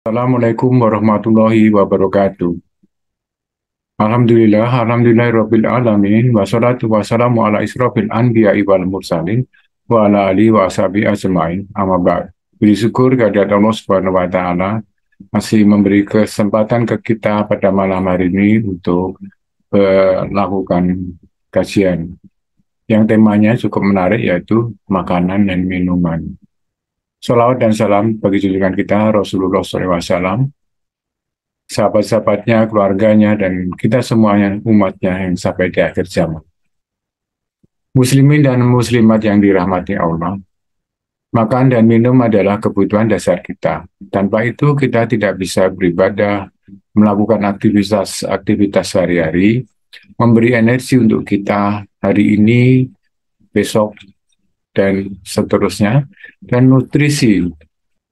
Assalamualaikum warahmatullahi wabarakatuh. Alhamdulillahirabbil alamin wassalatu wassalamu ala israfil anbiya'i wal mursalin wa ala alihi wa ashabihi ajmain. Amma ba'd. Puji syukur kehadirat Allah Subhanahu wa taala masih memberi kesempatan ke kita pada malam hari ini untuk melakukan kajian yang temanya cukup menarik, yaitu makanan dan minuman. Salawat dan salam bagi junjungan kita Rasulullah SAW, sahabat-sahabatnya, keluarganya, dan kita semuanya, umatnya yang sampai di akhir zaman. Muslimin dan muslimat yang dirahmati Allah, makan dan minum adalah kebutuhan dasar kita. Tanpa itu kita tidak bisa beribadah, melakukan aktivitas sehari-hari, memberi energi untuk kita hari ini, besok, dan seterusnya, dan nutrisi.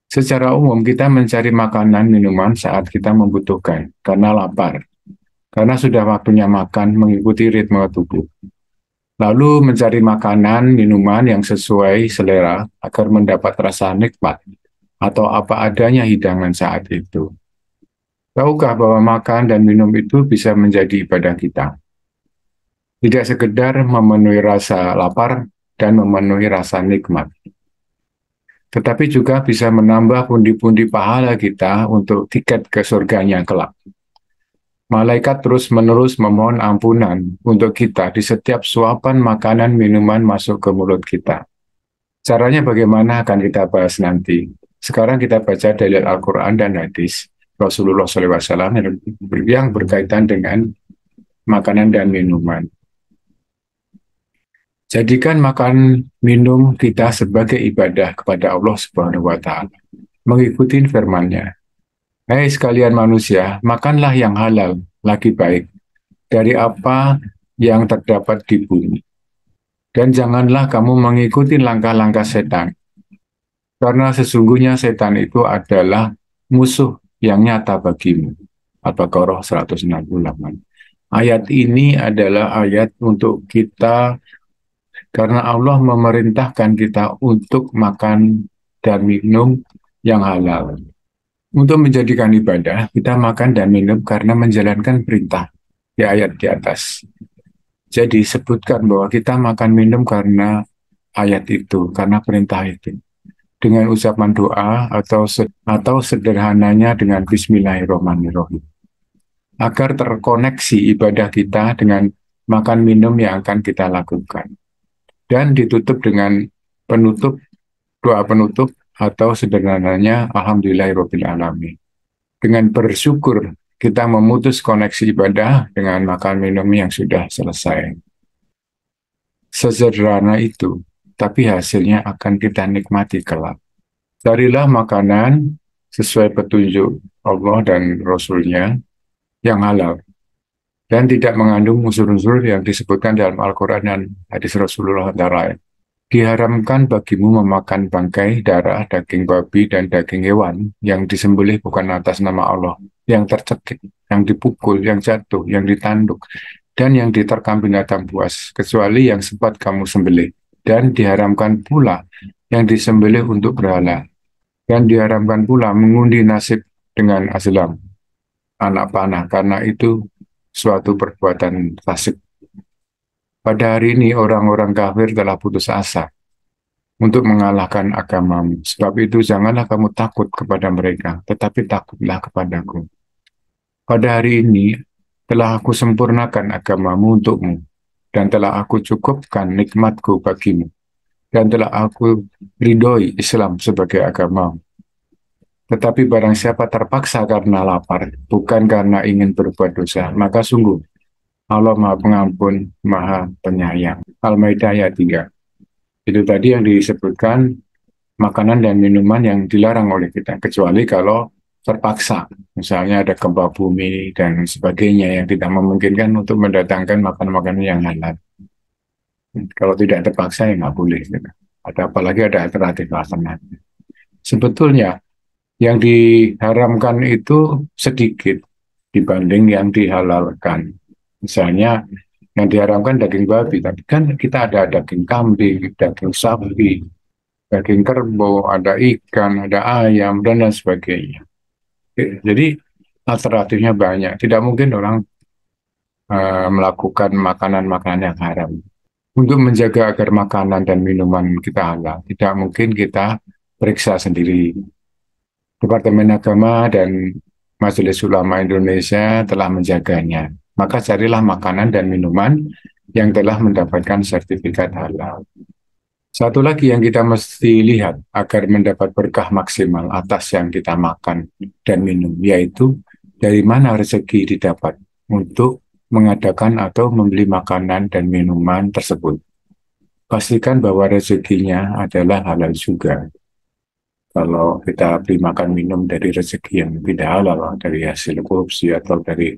Secara umum kita mencari makanan minuman saat kita membutuhkan, karena lapar, karena sudah waktunya makan mengikuti ritme tubuh. Lalu mencari makanan minuman yang sesuai selera agar mendapat rasa nikmat atau apa adanya hidangan saat itu. Tahukah bahwa makan dan minum itu bisa menjadi ibadah kita? Tidak sekedar memenuhi rasa lapar dan memenuhi rasa nikmat, tetapi juga bisa menambah pundi-pundi pahala kita untuk tiket ke surganya kelak. Malaikat terus-menerus memohon ampunan untuk kita di setiap suapan makanan minuman masuk ke mulut kita. Caranya bagaimana akan kita bahas nanti. Sekarang kita baca dalil Al-Quran dan hadis Rasulullah SAW yang berkaitan dengan makanan dan minuman. Jadikan makan minum kita sebagai ibadah kepada Allah Subhanahu wa taala. Mengikuti firman-Nya. Hai sekalian manusia, makanlah yang halal, lagi baik, dari apa yang terdapat di bumi. Dan janganlah kamu mengikuti langkah-langkah setan, karena sesungguhnya setan itu adalah musuh yang nyata bagimu. Al-Baqarah 168. Ayat ini adalah ayat untuk kita, karena Allah memerintahkan kita untuk makan dan minum yang halal. Untuk menjadikan ibadah, kita makan dan minum karena menjalankan perintah di ayat di atas. Jadi sebutkan bahwa kita makan minum karena ayat itu, karena perintah itu. Dengan ucapan doa atau sederhananya dengan Bismillahirrahmanirrahim. Agar terkoneksi ibadah kita dengan makan minum yang akan kita lakukan. Dan ditutup dengan doa penutup atau sederhananya Alhamdulillahirabbil alamin. Dengan bersyukur kita memutus koneksi ibadah dengan makan minum yang sudah selesai. Sesederhana itu, tapi hasilnya akan kita nikmati kelak. Carilah makanan sesuai petunjuk Allah dan Rasul-Nya yang halal dan tidak mengandung unsur-unsur yang disebutkan dalam Al-Quran dan hadis Rasulullah antara lain. Diharamkan bagimu memakan bangkai, darah, daging babi, dan daging hewan yang disembelih bukan atas nama Allah, yang tercekik, yang dipukul, yang jatuh, yang ditanduk, dan yang diterkam binatang buas, kecuali yang sempat kamu sembelih. Dan diharamkan pula yang disembelih untuk berhala. Dan diharamkan pula mengundi nasib dengan azlam, anak panah, karena itu suatu perbuatan fasik. Pada hari ini orang-orang kafir telah putus asa untuk mengalahkan agamamu. Sebab itu janganlah kamu takut kepada mereka, tetapi takutlah kepadaku. Pada hari ini telah aku sempurnakan agamamu untukmu, dan telah aku cukupkan nikmatku bagimu, dan telah aku ridhoi Islam sebagai agamamu. Tetapi barang siapa terpaksa karena lapar, bukan karena ingin berbuat dosa, maka sungguh Allah Maha Pengampun, Maha Penyayang. Al-Maidah ayat 3. Itu tadi yang disebutkan makanan dan minuman yang dilarang oleh kita, kecuali kalau terpaksa. Misalnya ada gempa bumi dan sebagainya yang tidak memungkinkan untuk mendatangkan makanan-makanan yang halal. Kalau tidak terpaksa ya nggak boleh. Gitu. Apalagi ada alternatif. Sebetulnya yang diharamkan itu sedikit dibanding yang dihalalkan. Misalnya yang diharamkan daging babi, tapi kan kita ada daging kambing, daging sapi, daging kerbau, ada ikan, ada ayam, dan lain sebagainya. Jadi alternatifnya banyak. Tidak mungkin orang melakukan makanan-makanan yang haram. Untuk menjaga agar makanan dan minuman kita halal, tidak mungkin kita periksa sendiri. Departemen Agama dan Majelis Ulama Indonesia telah menjaganya. Maka carilah makanan dan minuman yang telah mendapatkan sertifikat halal. Satu lagi yang kita mesti lihat agar mendapat berkah maksimal atas yang kita makan dan minum, yaitu dari mana rezeki didapat untuk mengadakan atau membeli makanan dan minuman tersebut. Pastikan bahwa rezekinya adalah halal juga. Kalau kita beli makan minum dari rezeki yang tidak halal, dari hasil korupsi atau dari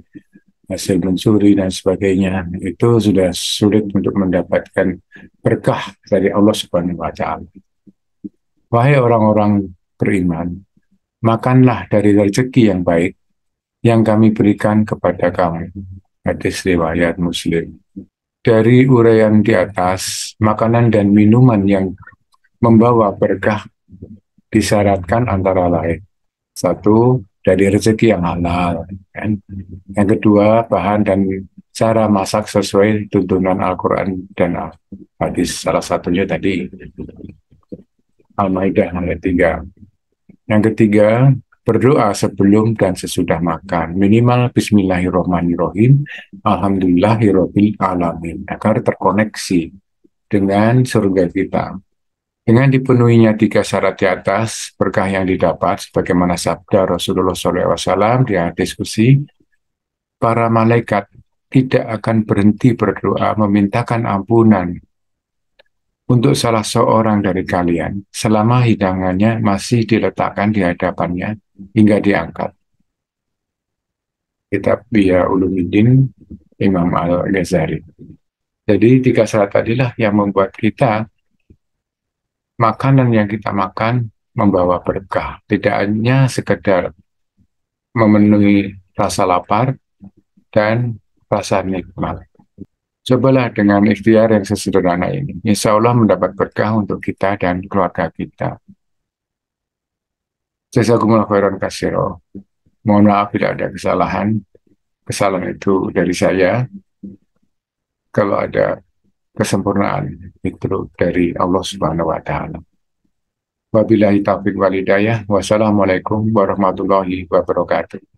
hasil mencuri dan sebagainya, itu sudah sulit untuk mendapatkan berkah dari Allah Subhanahu wa Ta'ala. Wahai orang-orang beriman, makanlah dari rezeki yang baik yang kami berikan kepada kamu. Hadis riwayat Muslim. Dari uraian di atas, makanan dan minuman yang membawa berkah disyaratkan antara lain. Satu, dari rezeki yang halal. Kan? Yang kedua, bahan dan cara masak sesuai tuntunan Al-Quran dan hadis. Salah satunya tadi Al-Maidah ayat 3. Yang ketiga, berdoa sebelum dan sesudah makan. Minimal Bismillahirrahmanirrahim, Alhamdulillahirabbil alamin, agar terkoneksi dengan surga kita. Dengan dipenuhinya tiga syarat di atas, berkah yang didapat, sebagaimana sabda Rasulullah SAW di hadis qudsi, para malaikat tidak akan berhenti berdoa memintakan ampunan untuk salah seorang dari kalian selama hidangannya masih diletakkan di hadapannya hingga diangkat. Kitab Ihya Ulumuddin Imam Al-Ghazali. Jadi tiga syarat tadilah yang membuat kita makanan yang kita makan membawa berkah. Tidak hanya sekedar memenuhi rasa lapar dan rasa nikmat. Cobalah dengan ikhtiar yang sesederhana ini. Insya Allah mendapat berkah untuk kita dan keluarga kita. Jazakumullah khairan katsira. Mohon maaf bila ada kesalahan. Kesalahan itu dari saya. Kalau ada kesempurnaan itu dari Allah Subhanahu wa Ta'ala. Wabillahi taufiq wal hidayah. Wassalamualaikum warahmatullahi wabarakatuh.